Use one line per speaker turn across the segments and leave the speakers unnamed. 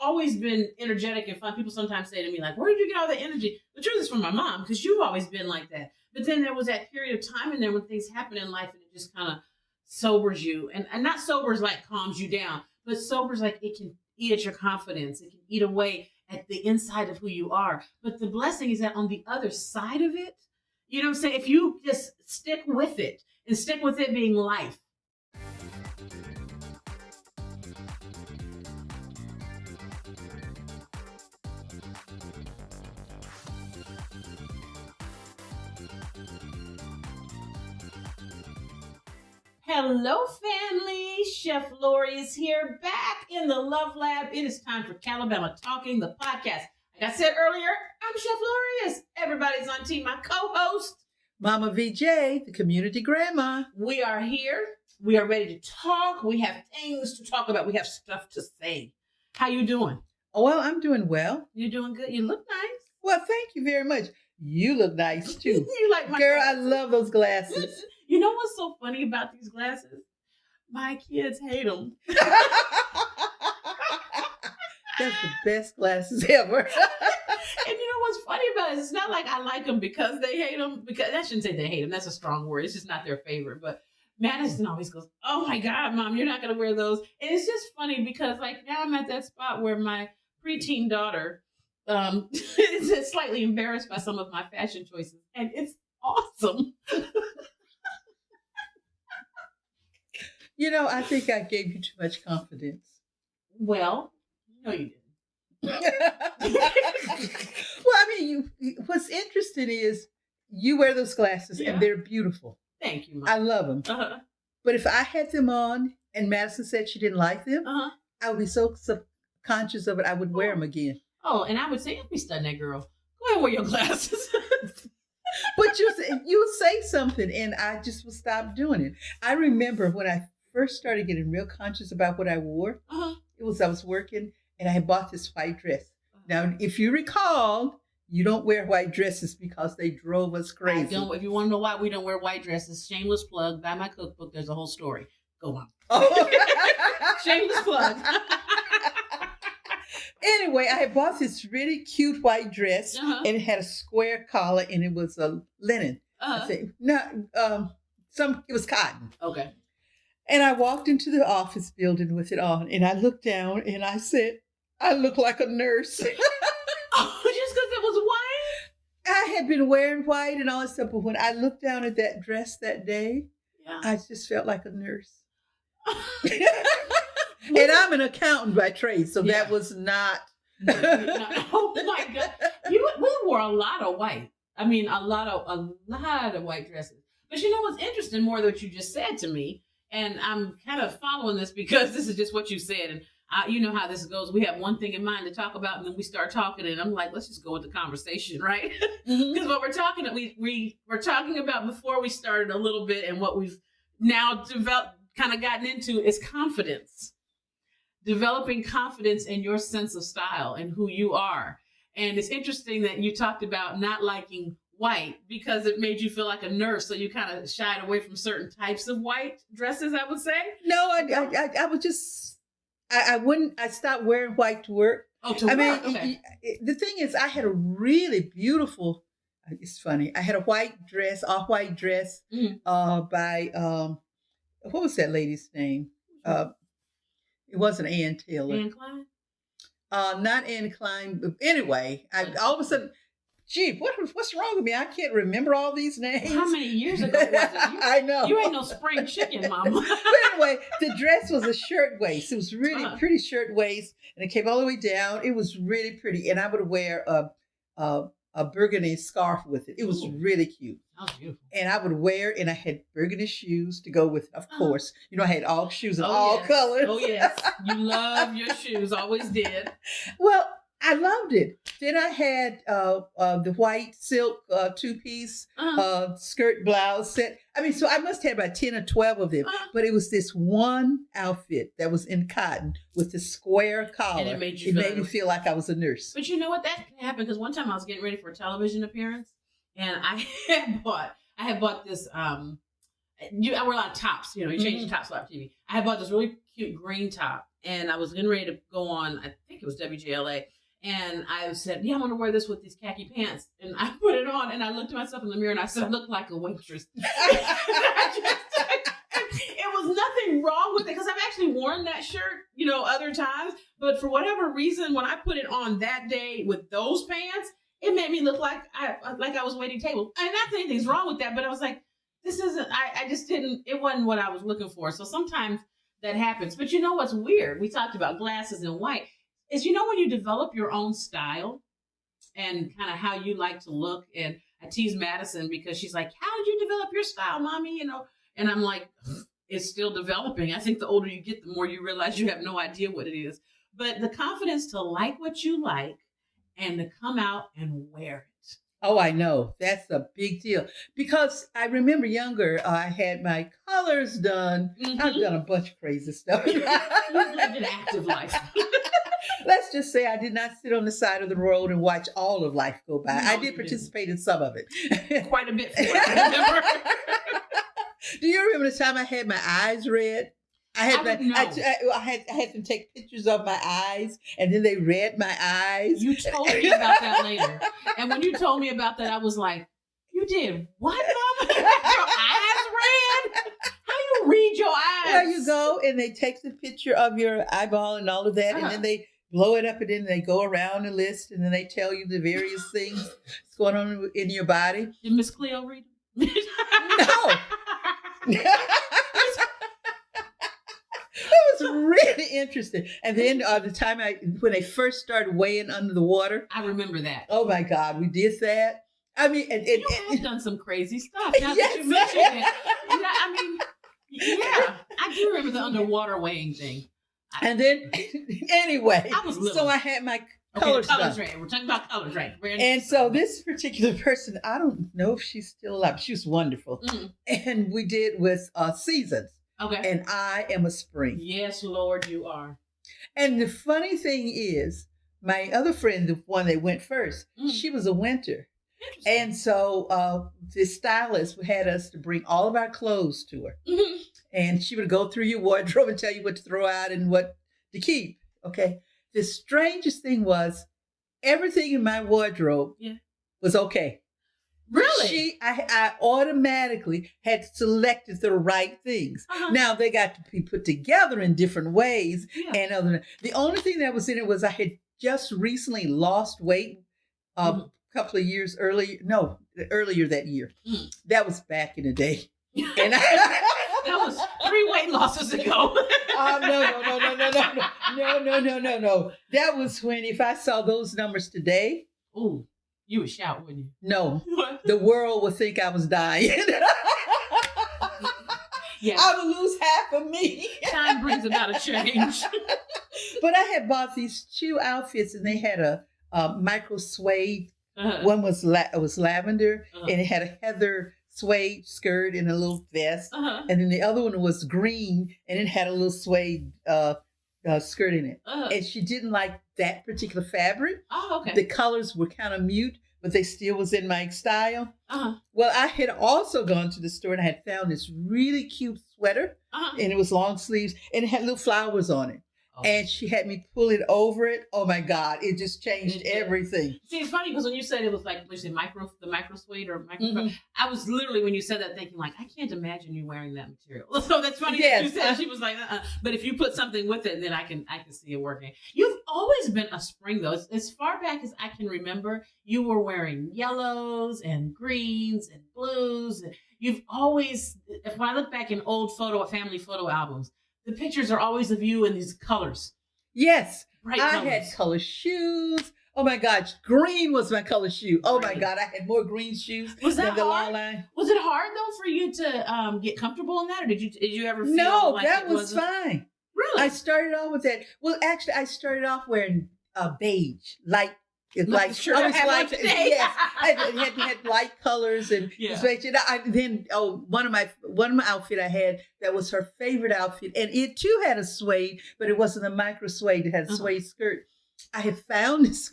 always been energetic and fun. People sometimes say to me, like, where did you get all that energy? The truth is from my mom, because you've always been like that. But then there was that period of time in there when things happen in life and it just kind of sobers you. And not sobers like calms you down, but sobers like it can eat at your confidence. It can eat away at the inside of who you are. But the blessing is that on the other side of it, you know what I'm saying? If you just stick with it and stick with it being life. Hello, family. Chef Lorious here, back in the Love Lab. It is time for Calibama Talking, the podcast. Like I said earlier, I'm Chef Lorious. Everybody's on team. My co-host,
Mama VJ, the community grandma.
We are here. We are ready to talk. We have things to talk about. We have stuff to say. How you doing?
Oh, well, I'm doing well.
You're doing good. You look nice.
Well, thank you very much. You look nice, too.
You like my
Girl,
glasses?
I love those glasses.
You know what's so funny about these glasses? My kids hate them.
That's the best glasses ever.
And you know what's funny about it? It's not like I like them because they hate them. Because I shouldn't say they hate them. That's a strong word. It's just not their favorite. But Madison always goes, "Oh my God, Mom, you're not going to wear those." And it's just funny because like now I'm at that spot where my preteen daughter is slightly embarrassed by some of my fashion choices. And it's awesome.
You know, I think I gave you too much confidence.
Well, no, you didn't.
Well, I mean, what's interesting is you wear those glasses and they're beautiful.
Thank you, Mom.
I love them.
Uh-huh.
But if I had them on and Madison said she didn't like them, I would be so subconscious of it, I would wear them again.
Oh, and I would say, don't be studying that girl. Go ahead and wear your glasses.
But you say something and I just would stop doing it. I remember when I first started getting real conscious about what I wore, I was working and I had bought this white dress. Now, if you recall, you don't wear white dresses because they drove us crazy.
I don't. If you want to know why we don't wear white dresses, shameless plug, buy my cookbook. There's a whole story. Go on.
Oh.
Shameless plug.
Anyway, I had bought this really cute white dress and it had a square collar and it was a linen. I think, it was cotton.
Okay.
And I walked into the office building with it on and I looked down and I said, I look like a nurse.
Just because it was white?
I had been wearing white and all that stuff, but when I looked down at that dress that day, I just felt like a nurse. And I'm an accountant by trade, so that was not.
Oh my God! We wore a lot of white. I mean, a lot of white dresses. But you know what's interesting? More than what you just said to me, and I'm kind of following this because this is just what you said, and you know how this goes. We have one thing in mind to talk about, and then we start talking, and I'm like, let's just go with the conversation, right? Because what we're talking we're talking about before we started a little bit, and what we've now gotten into is confidence. Developing confidence in your sense of style and who you are. And it's interesting that you talked about not liking white because it made you feel like a nurse. So you kind of shied away from certain types of white dresses, I would say.
No, I would just, I stopped wearing white to work.
Oh, to work, okay.
The thing is, I had a really beautiful, it's funny, I had a off-white dress by, what was that lady's name? It wasn't Ann Taylor.
Ann Klein?
Not Ann Klein. But anyway, all of a sudden, gee, what's wrong with me? I can't remember all these names.
How many years ago was it?
I know.
You ain't no spring chicken, Mama.
But anyway, the dress was a shirt waist. It was really pretty shirt waist, and it came all the way down. It was really pretty, and I would wear a burgundy scarf with it. It was really cute.
Oh, beautiful.
And I would wear, and I had burgundy shoes to go with it, of course. You know, I had all shoes in all colors.
Oh, yes. You love your shoes. Always did.
Well, I loved it. Then I had the white silk two-piece skirt blouse set. I mean, so I must have about 10 or 12 of them. But it was this one outfit that was in cotton with the square collar.
And it made
me feel like I was a nurse.
But you know what? That happened because one time I was getting ready for a television appearance. And I had bought this, I wear a lot of tops, you know, you change the tops a lot on TV. I had bought this really cute green top and I was getting ready to go on, I think it was WJLA. And I said, yeah, I want to wear this with these khaki pants. And I put it on and I looked at myself in the mirror and I said, I look like a waitress. It was nothing wrong with it because I've actually worn that shirt, other times. But for whatever reason, when I put it on that day with those pants, it made me look like I was waiting tables. And not that anything's wrong with that, but I was like, this isn't, I just didn't, it wasn't what I was looking for. So sometimes that happens. But you know what's weird? We talked about glasses and white. Is when you develop your own style and kind of how you like to look. And I tease Madison because she's like, how did you develop your style, mommy? And I'm like, it's still developing. I think the older you get, the more you realize you have no idea what it is. But the confidence to like what you like and to come out and wear it.
Oh, I know. That's a big deal. Because I remember younger, I had my colors done. Mm-hmm. I've done a bunch of crazy stuff.
You've lived an active life.
Let's just say I did not sit on the side of the road and watch all of life go by. No, I did participate in some of it.
Quite a bit for it, I remember.
Do you remember the time I had my eyes red? I had to take pictures of my eyes, and then they read my eyes.
You told me about that later. And when you told me about that, I was like, you did what, Mama? Your eyes read? How do you read your eyes?
Well, you go, and they take the picture of your eyeball and all of that, and then they blow it up, and then they go around the list, and then they tell you the various things that's going on in your body.
Did Miss Cleo read them?
No. It was really interesting. And then the time when they first started weighing under the water.
I remember that.
Oh my God, we did that. I mean,
you've done some crazy stuff. Now that you mentioned it. I do remember the underwater weighing thing.
And then, anyway,
I was little.
So I had my colors done.
Right. We're talking about colors, right?
And so this particular person, I don't know if she's still alive. She was wonderful. Mm-hmm. And we did with seasons.
Okay.
And I am a spring.
Yes, Lord, you are.
And the funny thing is, my other friend, the one that went first, she was a winter. And so the stylist had us to bring all of our clothes to her. Mm-hmm. And she would go through your wardrobe and tell you what to throw out and what to keep. Okay. The strangest thing was everything in my wardrobe was okay.
Really?
I automatically had selected the right things. Uh-huh. Now they got to be put together in different ways. Yeah. And the only thing that was in it was I had just recently lost weight a couple of years earlier that year. Mm. That was back in the day. And
that was 3 weight losses ago.
No. That was when, if I saw those numbers today.
Ooh, you would shout, wouldn't you?
No, the world would think I was dying. Yes. I would lose half of me.
Time brings about a change.
But I had bought these 2 outfits, and they had a micro suede. Uh-huh. One was lavender, and it had a heather suede skirt and a little vest. Uh-huh. And then the other one was green, and it had a little suede skirt in it. Uh-huh. And she didn't like that particular fabric.
Oh, okay.
The colors were kind of mute, but they still was in my style.
Uh-huh.
Well, I had also gone to the store and I had found this really cute sweater, and it was long sleeves, and it had little flowers on it. Oh. And she had me pull it over it. Oh my God, it just changed everything.
See, it's funny because when you said it was like, what you say, the micro suede or micro, I was literally, when you said that, thinking like, I can't imagine you wearing that material. So that's funny that you said, she was like, but if you put something with it, then I can see it working. You've always been a spring though. As far back as I can remember, you were wearing yellows and greens and blues. And you've always, when I look back in old family photo albums, the pictures are always of you in these colors.
Yes.
Bright
I
colors.
had color shoes. Oh my gosh. Green was my color shoe. Oh my God. I had more green shoes
than the
long line.
Was it hard though for you to get comfortable in that? Or did you ever feel like
that was fine.
Really?
I started off with that. Well, actually, I started off wearing beige, light.
Sure, I
had light colors and then one of my outfit I had that was her favorite outfit, and it too had a suede, but it wasn't a micro suede. It had a suede skirt. I had found this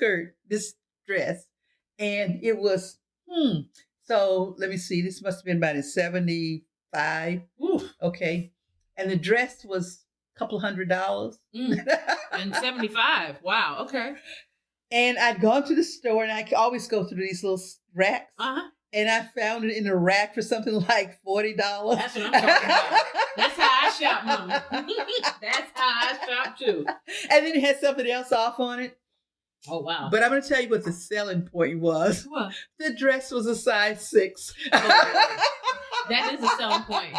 dress, and it was So let me see. This must have been about in 75.
Oof.
Okay, and the dress was couple $100.
And 75. Wow. Okay.
And I'd gone to the store, and I always go through these little racks.
Uh-huh.
And I found it in a rack for something like $40.
That's what I'm talking about. That's how I shop, Mama. That's how I shop too.
And then it had something else off on it.
Oh, wow.
But I'm going to tell you what the selling point was.
What?
The dress was a size 6.
Oh, that is a selling point.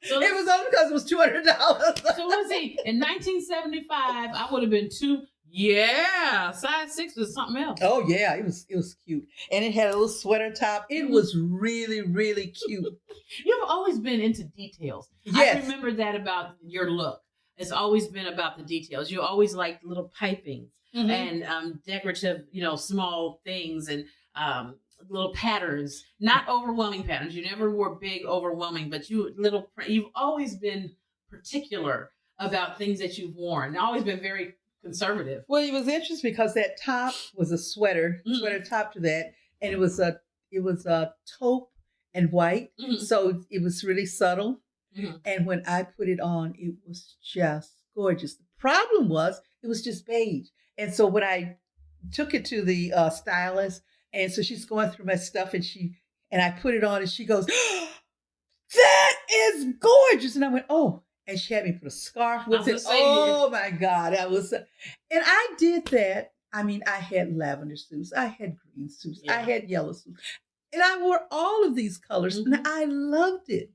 So
it was only because it was $200.
So let's see. In 1975, I would have been 2. Yeah, size 6 was something else.
Oh yeah, it was cute, and it had a little sweater top. It was really, really cute.
You've always been into details.
Yes.
I remember that about your look. It's always been about the details. You always liked little pipings and decorative, small things and little patterns. Not overwhelming patterns. You never wore big, overwhelming, but you've always been particular about things that you've worn. And always been very conservative.
Well, it was interesting because that top was a sweater top to that, and it was a taupe and white, so it was really subtle. And when I put it on, it was just gorgeous. The problem was it was just beige, and so when I took it to the stylist, and so she's going through my stuff, and I put it on, and she goes, "That is gorgeous," and I went, "Oh." And she had me put a scarf with it. Oh my God. And I did that. I mean, I had lavender suits. I had green suits. Yeah. I had yellow suits. And I wore all of these colors and I loved it.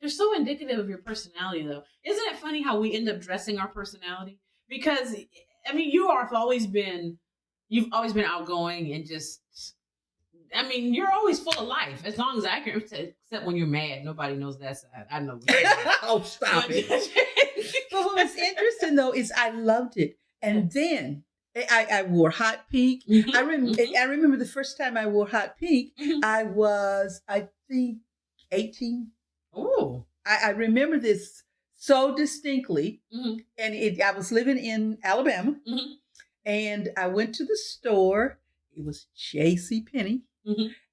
They're so indicative of your personality though. Isn't it funny how we end up dressing our personality? Because, I mean, you've always been outgoing and just, I mean, you're always full of life, as long as I can, except when you're mad. Nobody knows that side. I know.
Oh, stop it. But what was interesting, though, is I loved it. And then I wore hot pink. I remember the first time I wore hot pink, I was, I think, 18.
Oh.
I remember this so distinctly. And I was living in Alabama. And I went to the store. It was JCPenney.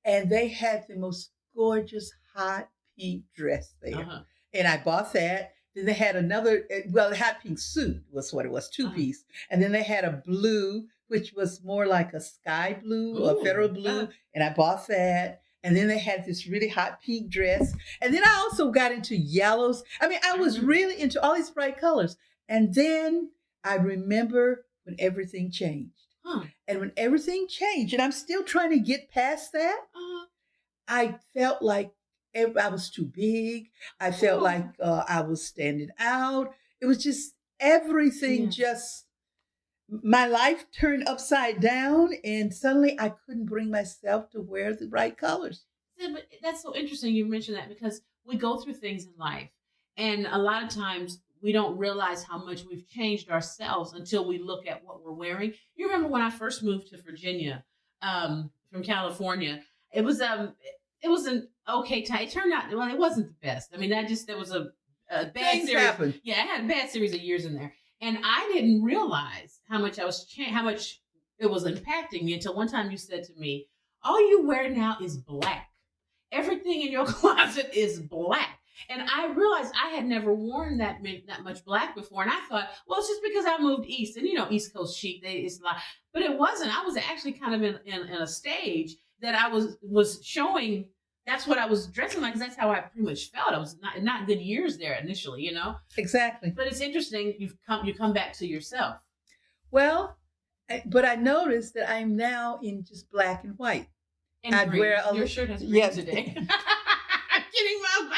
And they had the most gorgeous hot pink dress there. And I bought that. Then they had another, the hot pink suit was what it was, 2-piece. And then they had a blue, which was more like a sky blue or a federal blue. And I bought that. And then they had this really hot pink dress. And then I also got into yellows. I mean, I was really into all these bright colors. And then I remember when everything changed. And when everything changed, and I'm still trying to get past that, I felt like I was too big. I felt like I was standing out. It was just everything my life turned upside down, and suddenly I couldn't bring myself to wear the right colors.
Yeah, but that's so interesting you mentioned that, because we go through things in life, and a lot of times we don't realize how much we've changed ourselves until we look at what we're wearing. You remember when I first moved to Virginia from California, it was an okay time. It turned out, well, it wasn't the best. I mean, there was a bad
Things
series.
Happened.
Yeah, I had a bad series of years in there. And I didn't realize how much how much it was impacting me until one time you said to me, all you wear now is black. Everything in your closet is black. And I realized I had never worn that much black before. And I thought, well, it's just because I moved east. And, East Coast chic, it's like, but it wasn't. I was actually kind of in a stage that I was showing that's what I was dressing like, because that's how I pretty much felt. I was not good years there initially,
Exactly.
But it's interesting. You come back to yourself.
Well, but I noticed that I'm now in just black and white.
And
I'd
green.
wear
Your shirt has green today. I'm kidding, Mom.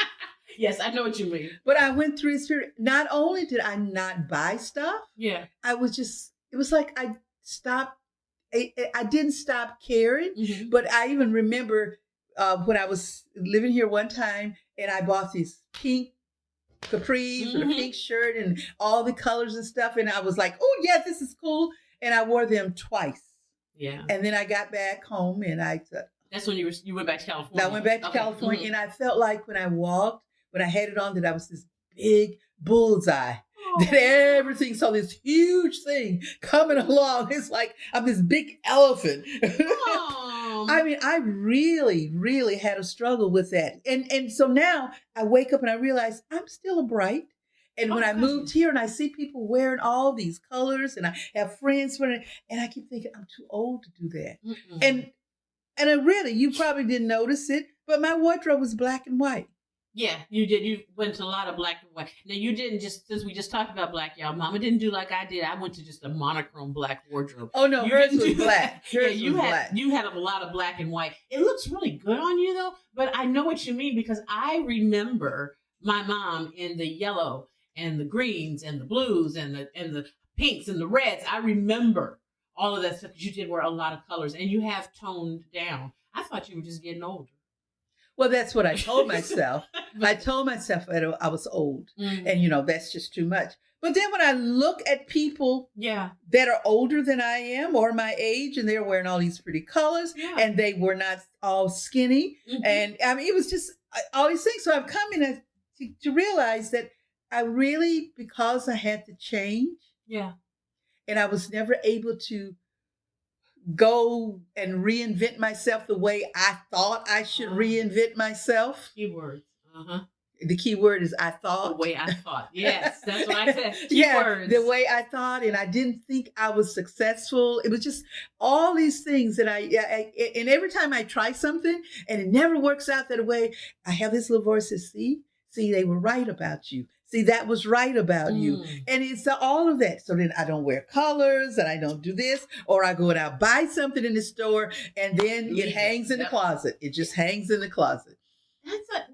Yes, I know what you mean.
But I went through this period. Not only did I not buy stuff, it was like I stopped. I didn't stop caring, but I even remember when I was living here one time, and I bought these pink capris with a pink shirt and all the colors and stuff, and I was like, oh yeah, this is cool, and I wore them twice. Yeah. And then I got back home, and
that's when you went back to California.
I went back to California, and I felt like when I walked, when I had it on, that I was this big bullseye. That everything saw this huge thing coming along. It's like I'm this big elephant. I mean, I really, really had a struggle with that. And so now I wake up and I realize I'm still a bright. And when I moved here and I see people wearing all these colors and I have friends wearing it, and I keep thinking, I'm too old to do that. And I really, you probably didn't notice it, but my wardrobe was black and white.
Yeah, you did. You went to a lot of black and white. Now, you didn't just, since we just talked about black, y'all, Mama didn't do like I did. I went to just a monochrome black wardrobe.
Oh, no, hers was black. Hers
was
black.
You had a lot of black and white. It looks really good on you, though, but I know what you mean because I remember my mom in the yellow and the greens and the blues and the pinks and the reds. I remember all of that stuff because you did wear a lot of colors and you have toned down. I thought you were just getting older.
Well, that's what I told myself. I told myself that I was old. And, that's just too much. But then when I look at people that are older than I am or my age, and they're wearing all these pretty colors, and they were not all skinny. And I mean, it was just all these things. So I've come in to realize that I really, because I had to change. Yeah. And I was never able to go and reinvent myself the way I thought I should reinvent myself.
Keywords.
The key word is I thought. The
way I thought. Yes, that's what I said. Keywords.
The way I thought, and I didn't think I was successful. It was just all these things that and every time I try something and it never works out that way, I have this little voice that see, they were right about you. See, that was right about you. And it's all of that. So then I don't wear colors and I don't do this, or I go and I buy something in the store and then it hangs in the closet. It just hangs in the closet.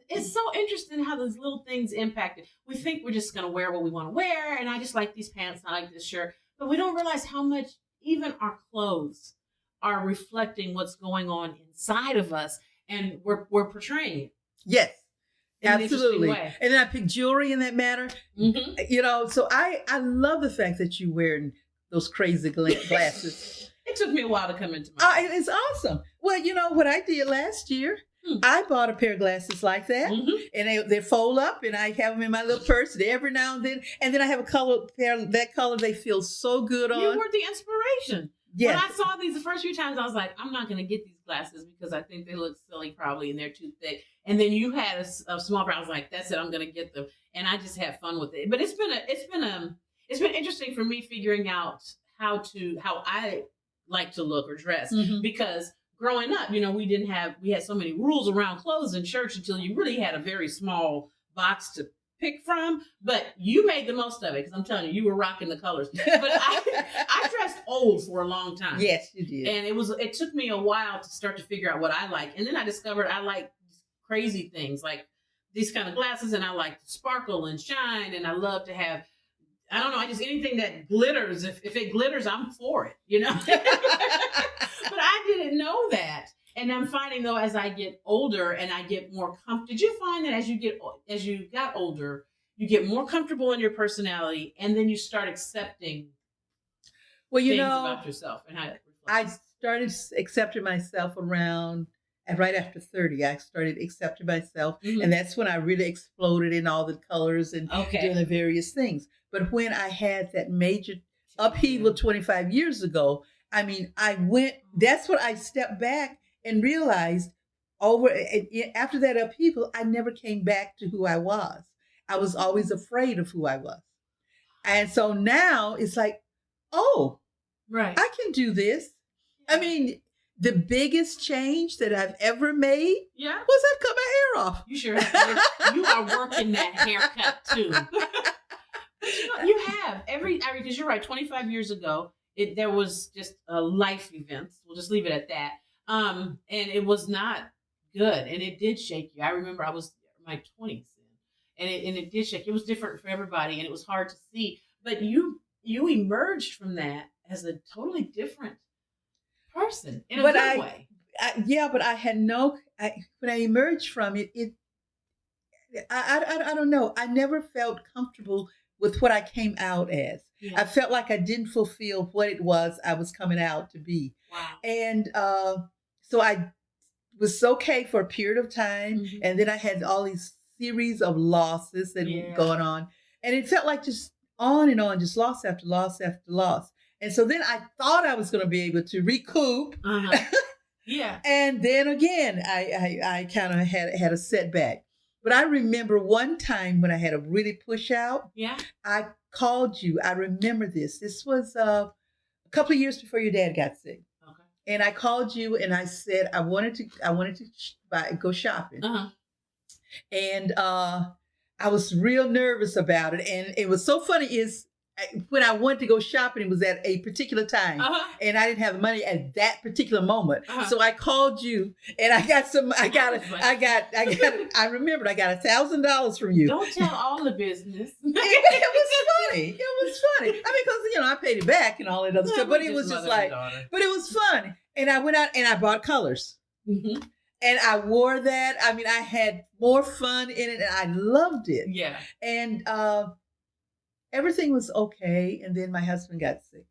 It's so interesting how those little things impact it. We think we're just going to wear what we want to wear. And I just like these pants. I like this shirt. But we don't realize how much even our clothes are reflecting what's going on inside of us. And we're portraying it.
Yes. Absolutely. And then I pick jewelry in that manner. So I love the fact that you wearing those crazy glasses.
It took me a while to come into my
it's awesome. Well, what I did last year, I bought a pair of glasses like that, and they fold up, and I have them in my little purse every now and then I have a pair that color. They feel so good on.
You were the inspiration. Yes. When I saw these the first few times, I was like, I'm not going to get these glasses because I think they look silly probably and they're too thick. And then you had a small pair. I was like, that's it. I'm going to get them. And I just had fun with it. But it's been interesting for me figuring out how I like to look or dress because growing up, we had so many rules around clothes in church until you really had a very small box to pick from, but you made the most of it because I'm telling you were rocking the colors. But I dressed old for a long time.
Yes, you did.
And it took me a while to start to figure out what I like. And then I discovered I like crazy things like these kind of glasses, and I like to sparkle and shine, and I love to have, I don't know, I just anything that glitters. If it glitters, I'm for it, But I didn't know that. And I'm finding though, as I get older and I get more comfortable, did you find that as you got older, you get more comfortable in your personality and then you start accepting things about yourself and how it reflects?
I started accepting myself around and right after 30, I started accepting myself. And that's when I really exploded in all the colors and doing the various things. But when I had that major upheaval 25 years ago, I mean, that's when I stepped back and realized after that upheaval, I never came back to who I was. I was always afraid of who I was. And so now it's like, oh, right, I can do this. I mean, the biggest change that I've ever made was I've cut my hair off.
You sure have. You are working that haircut too. You have because you're right. 25 years ago, there was just a life event. We'll just leave it at that. And it was not good, and it did shake you. I remember I was in my 20s, and it did shake. It was different for everybody, and it was hard to see. But you emerged from that as a totally different person in a good way.
But I had when I emerged from it, I don't know. I never felt comfortable with what I came out as. Yeah. I felt like I didn't fulfill what it was I was coming out to be. Wow. And so I was okay for a period of time. And then I had all these series of losses that were going on. And it felt like just on and on, just loss after loss after loss. And so then I thought I was going to be able to recoup. Yeah. And then again, I kind of had a setback. But I remember one time when I had a really push out,
Yeah.
I called you. I remember this. This was a couple of years before your dad got sick.
Okay.
And I called you and I said I wanted to go shopping.
Uh-huh.
And I was real nervous about it. And it was so funny is when I wanted to go shopping, it was at a particular time, and I didn't have the money at that particular moment. So I called you, and I remembered I got $1,000 from you.
Don't tell all the business.
It was funny. It was funny. I mean, because I paid it back and all that other stuff, but it was just like, but it was fun. And I went out and I bought colors.
Mm-hmm.
And I wore that. I mean, I had more fun in it, and I loved it.
Yeah.
And everything was okay. And then my husband got sick.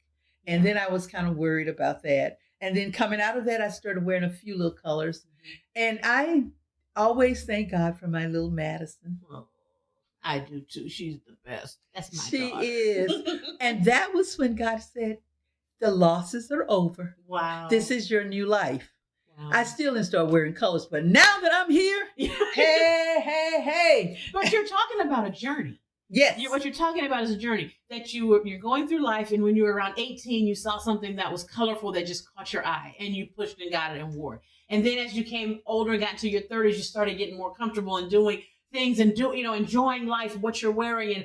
And then I was kind of worried about that. And then coming out of that, I started wearing a few little colors. And I always thank God for my little Madison.
Well, I do too. She's the best. That's my
She
daughter.
is. And that was when God said, the losses are over.
Wow.
This is your new life.
Wow.
I still didn't start wearing colors, but now that I'm here, hey.
But you're talking about a journey.
Yes.
What you're talking about is a journey that you're going through life, and when you were around 18, you saw something that was colorful that just caught your eye, and you pushed and got it and wore it. And then as you came older and got into your 30s, you started getting more comfortable and doing things and enjoying life, what you're wearing, and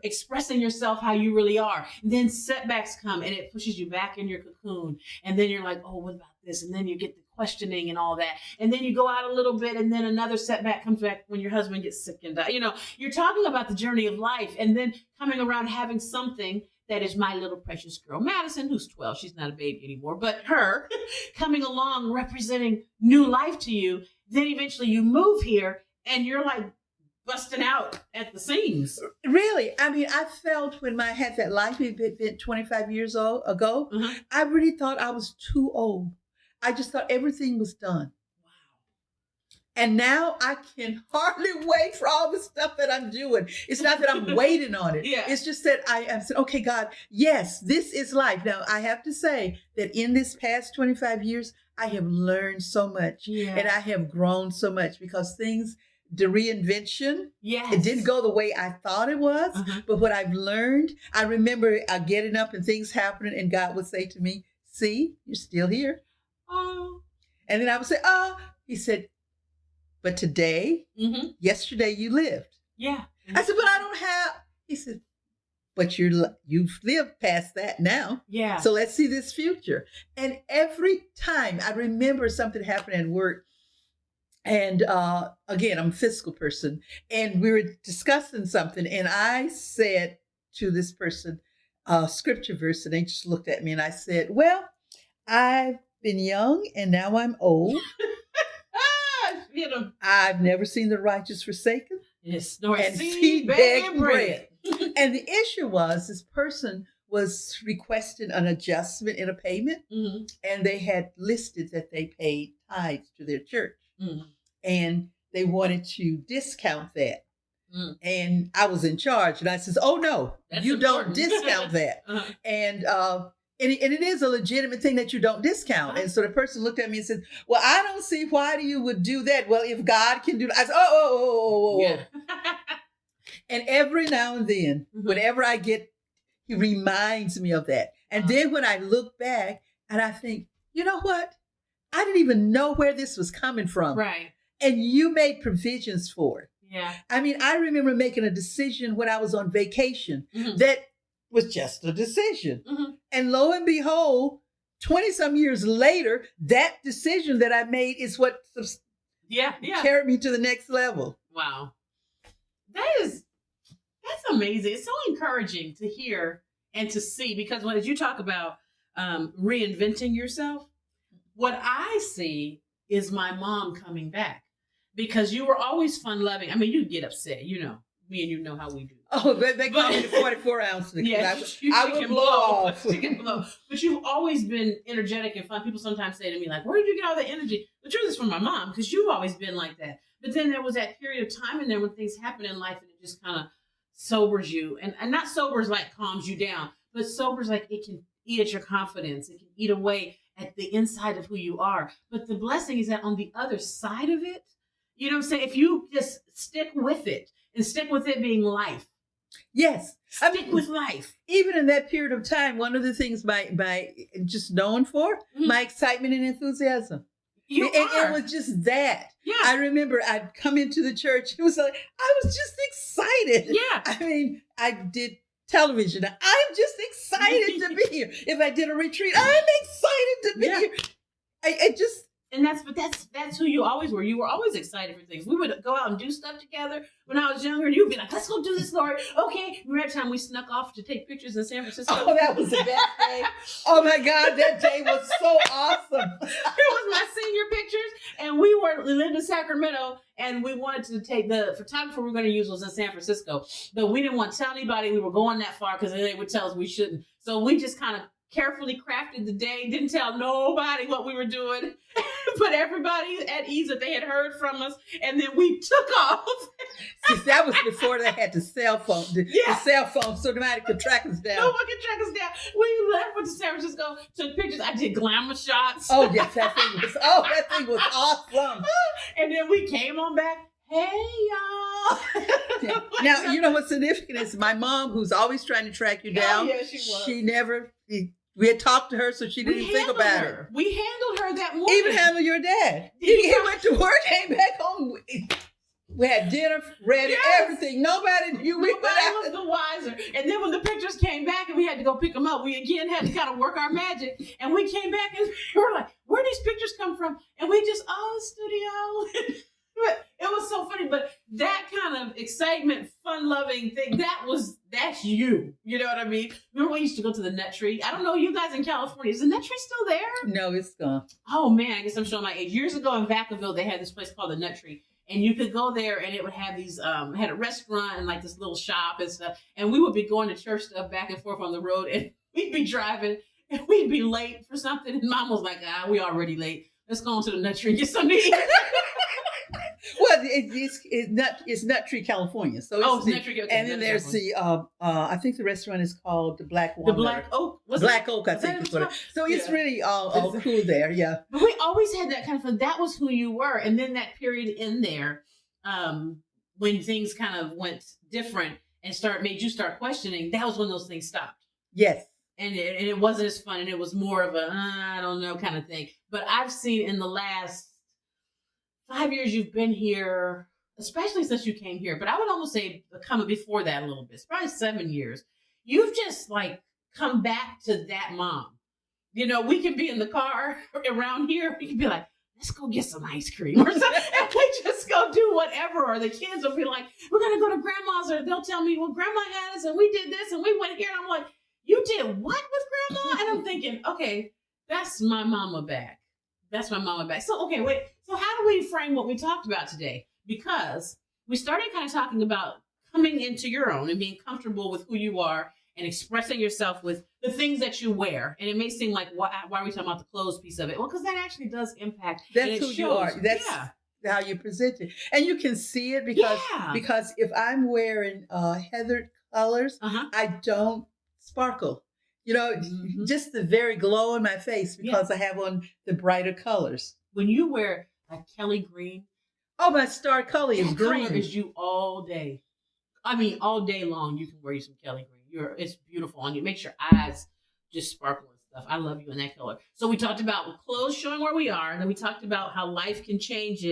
expressing yourself how you really are. And then setbacks come, and it pushes you back in your cocoon. And then you're like, oh, what about this? And then you get the questioning and all that. And then you go out a little bit, and then another setback comes back when your husband gets sick and dies. You're talking about the journey of life, and then coming around having something that is my little precious girl, Madison, who's 12. She's not a baby anymore, but her coming along representing new life to you. Then eventually you move here, and you're like busting out at the seams.
Really? I mean, I felt when I had that life event 25 years ago, I really thought I was too old. I just thought everything was done.
Wow.
And now I can hardly wait for all the stuff that I'm doing. It's not that I'm waiting on it.
Yeah.
It's just that I am saying, okay, God, yes, this is life. Now, I have to say that in this past 25 years, I have learned so much.
Yeah.
And I have grown so much because the reinvention,
yes,
it didn't go the way I thought it was. But what I've learned, I remember getting up and things happening, and God would say to me, see, you're still here.
Oh.
And then I would say, he said, but today, yesterday you lived.
Yeah.
I said, but I don't have, he said, but you've lived past that now.
Yeah.
So let's see this future. And every time I remember something happened at work, and again, I'm a physical person, and we were discussing something, and I said to this person, scripture verse, and they just looked at me, and I said, well, I've been young, and now I'm old. I've never seen the righteous forsaken,
yes, nor
and
seed
begging
bread.
And the issue was this person was requesting an adjustment in a payment, and they had listed that they paid tithes to their church. And they wanted to discount that. And I was in charge, and I says, oh no, that's you important. Don't discount that. And it is a legitimate thing that you don't discount. And so the person looked at me and said, well, I don't see why you would do that. Well, if God can do that. I said, oh. Yeah. And every now and then, whenever I get, he reminds me of that. And then when I look back and I think, you know what? I didn't even know where this was coming from.
Right.
And you made provisions for it.
Yeah.
I mean, I remember making a decision when I was on vacation that was just a decision. And lo and behold, 20 some years later, that decision that I made is what carried me to the next level.
Wow. That's amazing. It's so encouraging to hear and to see, because as you talk about reinventing yourself, what I see is my mom coming back, because you were always fun loving. I mean, you get upset, me and you know how we do.
Oh, they call me the 44 ounce.
Yeah,
I would blow off.
She can blow. But you've always been energetic and fun. People sometimes say to me, like, where did you get all that energy? The truth is from my mom, because you've always been like that. But then there was that period of time in there when things happen in life and it just kind of sobers you. And not sobers like calms you down, but sobers like it can eat at your confidence. It can eat away at the inside of who you are. But the blessing is that on the other side of it, You know what I'm saying? If you just stick with it and stick with it being life.
Yes.
Stick with life.
Even in that period of time, one of the things my just known for, my excitement and enthusiasm. It was just that.
Yeah.
I remember I'd come into the church. It was like, I was just excited.
Yeah.
I mean, I did television. I'm just excited to be here. If I did a retreat, I'm excited to be here. I just.
And that's who you always were. You were always excited for things. We would go out and do stuff together when I was younger. You'd be like, let's go do this, Lori. Okay. Remember that time we snuck off to take pictures in San Francisco?
Oh, that was the best day. Oh my God, that day was so awesome.
It was my senior pictures. And we lived in Sacramento, and we wanted to take the photographer we were going to use was in San Francisco. But we didn't want to tell anybody we were going that far because they would tell us we shouldn't. So we just kind of carefully crafted the day, didn't tell nobody what we were doing, put everybody at ease that they had heard from us, and then we took off.
See, that was before they had the cell phone, the cell phone, so nobody could track us down.
Nobody could track us down. We left, went to San Francisco, took pictures. I did glamour shots.
Oh yes, that thing was awesome.
And then we came on back. Hey, y'all.
Now, you know what's significant is my mom, who's always trying to track you down.
Oh, yeah, she was.
She never, we had talked to her, so she didn't think about
her. We handled her that morning.
Even handled your dad. He went to work, came back home. We had dinner ready, everything. Nobody knew. Nobody
was the wiser. And then when the pictures came back and we had to go pick them up, we again had to kind of work our magic. And we came back and we were like, where these pictures come from? And we just, studio. But it was so funny, but that kind of excitement, fun-loving thing, that's you. You know what I mean? Remember we used to go to the Nut Tree? I don't know, you guys in California, is the Nut Tree still there?
No, it's gone.
Oh man, I guess I'm showing my age. Years ago in Vacaville, they had this place called the Nut Tree. And you could go there and it would have these, had a restaurant and like this little shop and stuff. And we would be going to church stuff back and forth on the road and we'd be driving and we'd be late for something. And Mom was like, we already late. Let's go on to the Nut Tree and get something to eat.
Well, it's Nut Tree, California. So it's
Nut Tree,
and then there's the I think the restaurant is called the Black Walnut.
The Black Oak.
Black Oak, I think is what it is. So it's really all cool there, yeah.
But we always had that kind of fun. That was who you were, and then that period in there, when things kind of went different and made you start questioning. That was when those things stopped.
Yes.
And it wasn't as fun, and it was more of a I don't know kind of thing. But I've seen in the last 5 years you've been here, especially since you came here, but I would almost say coming before that a little bit. It's probably 7 years. You've just like come back to that mom. You know, we can be in the car around here. We can be like, let's go get some ice cream or something. And we just go do whatever. Or the kids will be like, we're going to go to grandma's, or they'll tell me, well, grandma had us and we did this and we went here. And I'm like, you did what with grandma? And I'm thinking, okay, that's my mama back. That's my mama back. So, okay, wait. So how do we frame what we talked about today? Because we started kind of talking about coming into your own and being comfortable with who you are and expressing yourself with the things that you wear. And it may seem like, why are we talking about the clothes piece of it? Well, because that actually does impact.
That's who you are. That's how you present it. And you can see it because if I'm wearing heathered colors, I don't sparkle. You know, just the very glow in my face because I have on the brighter colors. When you wear like Kelly green. Oh, my star color is green. Color is you all day. I mean, all day long, you can wear you some Kelly green. It's beautiful on you. It makes your eyes just sparkle and stuff. I love you in that color. So we talked about clothes showing where we are. And then we talked about how life can change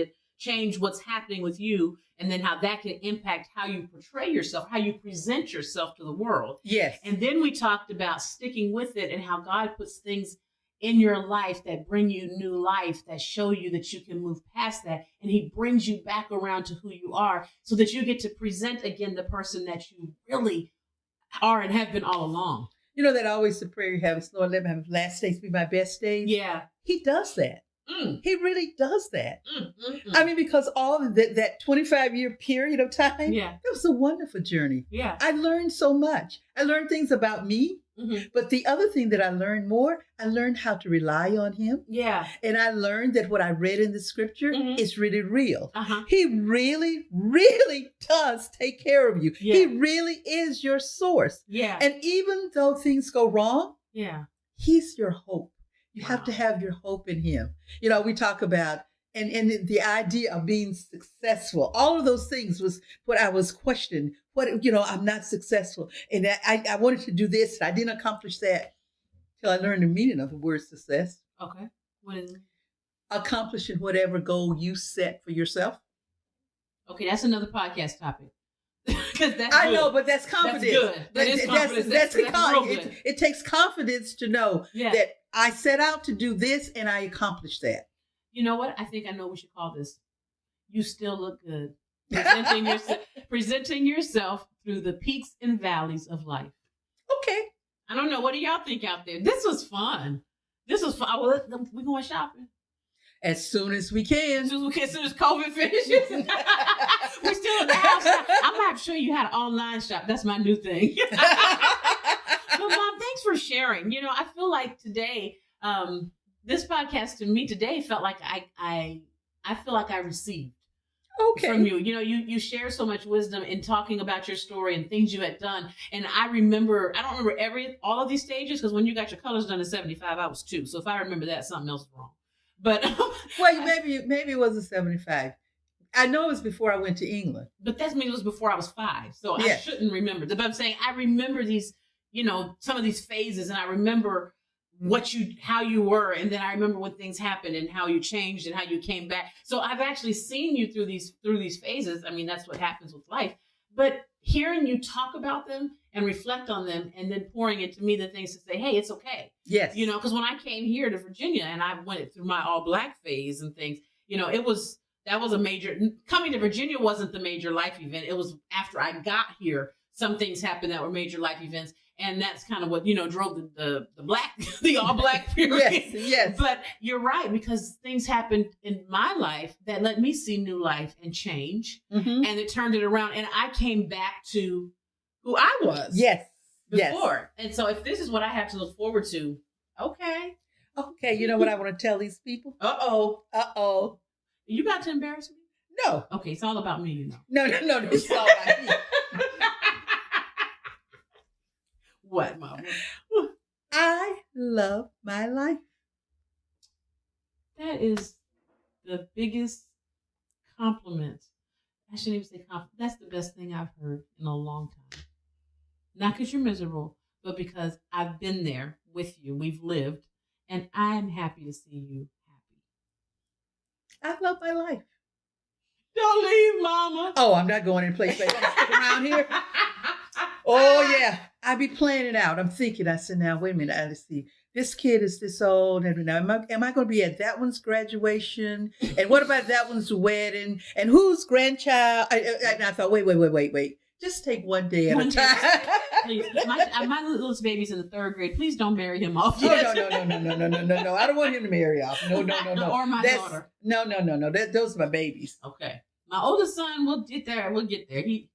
what's happening with you. And then how that can impact how you portray yourself, how you present yourself to the world. Yes. And then we talked about sticking with it and how God puts things in your life that bring you new life, that show you that you can move past that. And he brings you back around to who you are so that you get to present again the person that you really are and have been all along. You know that always the prayer you have is, Lord, let me have last days be my best days. Yeah. He does that. He really does that. I mean, because all of that 25-year period of time, it was a wonderful journey. Yeah. I learned so much. I learned things about me. But the other thing that I learned I learned how to rely on him. Yeah. And I learned that what I read in the scripture is really real. He really, really does take care of you. Yeah. He really is your source. Yeah. And even though things go wrong, he's your hope. You have to have your hope in him. You know, we talk about and the idea of being successful, all of those things was what I was questioning. I'm not successful. And I wanted to do this. And I didn't accomplish that till I learned the meaning of the word success.
Okay. What is it?
Accomplishing whatever goal you set for yourself.
Okay, that's another podcast topic.
I know, but that's confidence.
That's good. That is confidence. That's real good.
It takes confidence to know that I set out to do this and I accomplished that.
You know what? I think I know what we should call this. You still look good. Presenting yourself through the peaks and valleys of life.
Okay.
I don't know. What do y'all think out there? This was fun. Well, we're going shopping.
As soon as we can.
As soon as COVID finishes. We're still in the house. I'm going to have to show you how to online shop. That's my new thing. But Mom, thanks for sharing. I feel like today, this podcast to me today felt like I feel like I received from you. You share so much wisdom in talking about your story and things you had done. And I don't remember all of these stages, because when you got your colors done at 75, I was 2. So if I remember that, something else is wrong. But
well, maybe it was a 75. I know it was before I went to England.
But that means it was before I was 5. So I shouldn't remember. But I'm saying I remember these, some of these phases, and I remember how you were, and then I remember when things happened and how you changed and how you came back. So I've actually seen you through these phases. I mean, that's what happens with life. But hearing you talk about them and reflect on them, and then pouring into me the things to say, hey, it's okay.
Yes.
Because when I came here to Virginia and I went through my all black phase and things, that was a major, coming to Virginia wasn't the major life event. It was after I got here, some things happened that were major life events. And that's kind of what, drove the all black period.
Yes.
But you're right, because things happened in my life that let me see new life and change. Mm-hmm. And it turned it around. And I came back to who I was.
Yes.
Before. Yes. And so if this is what I have to look forward to, okay.
Okay. You know what I want to tell these people?
Uh-oh. You about to embarrass me?
No.
Okay. It's all about me,
No. It's all about me.
What, Mama?
I love my life.
That is the biggest compliment. I shouldn't even say compliment. That's the best thing I've heard in a long time. Not because you're miserable, but because I've been there with you. We've lived, and I'm happy to see you happy.
I love my life.
Don't leave, Mama.
Oh, I'm not going any place. I'm stick around here. Oh, yeah. I be planning it out. I'm thinking, I said, now, wait a minute. Let's see. This kid is this old. And now, am I going to be at that one's graduation? And what about that one's wedding? And whose grandchild? And I thought, wait. Just take one day at a time.
Please. My littlest baby's in the 3rd grade. Please don't marry him off
yet.
No.
I don't want him to marry off. No.
Or my daughter.
No. Those are my babies.
Okay. My oldest son, we'll get there. He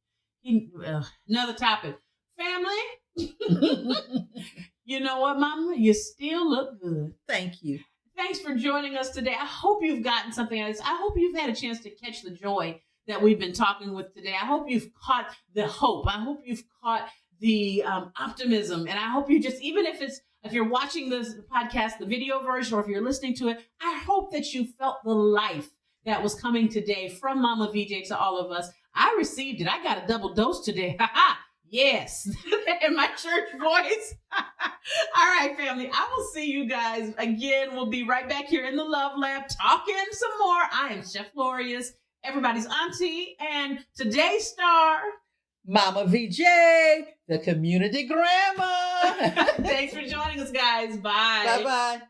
another topic. Family. You know what, Mama? You still look good.
Thank you.
Thanks for joining us today. I hope you've gotten something out of this. I hope you've had a chance to catch the joy that we've been talking with today. I hope you've caught the hope. I hope you've caught the optimism. And I hope you just, even if you're watching this podcast, the video version, or if you're listening to it, I hope that you felt the life that was coming today from Mama VJ to all of us. I received it. I got a double dose today. Yes. In my church voice. All right, family. I will see you guys again. We'll be right back here in the Love Lab talking some more. I am Chef Lorious, everybody's auntie, and today's star,
Mama VJ, the community grandma.
Thanks for joining us, guys. Bye.
Bye-bye.